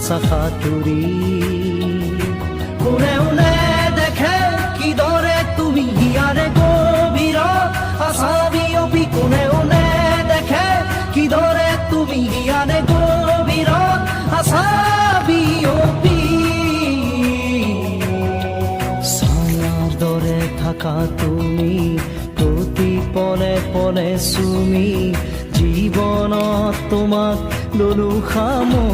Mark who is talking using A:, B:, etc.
A: আশা সাতুৰি কোনে কোনে দেখে কিদৰে তুমি হিয়াৰে গভীৰত আশা বিয়পি কোনে কোনে দেখে কিদৰে তুমি হিয়াৰে গভীৰত আশা বিয়পি ছায়াৰ দৰে থাকা তুমি প্ৰতি পলে পলে চুমি জীৱনত তোমাক ললো সামৰি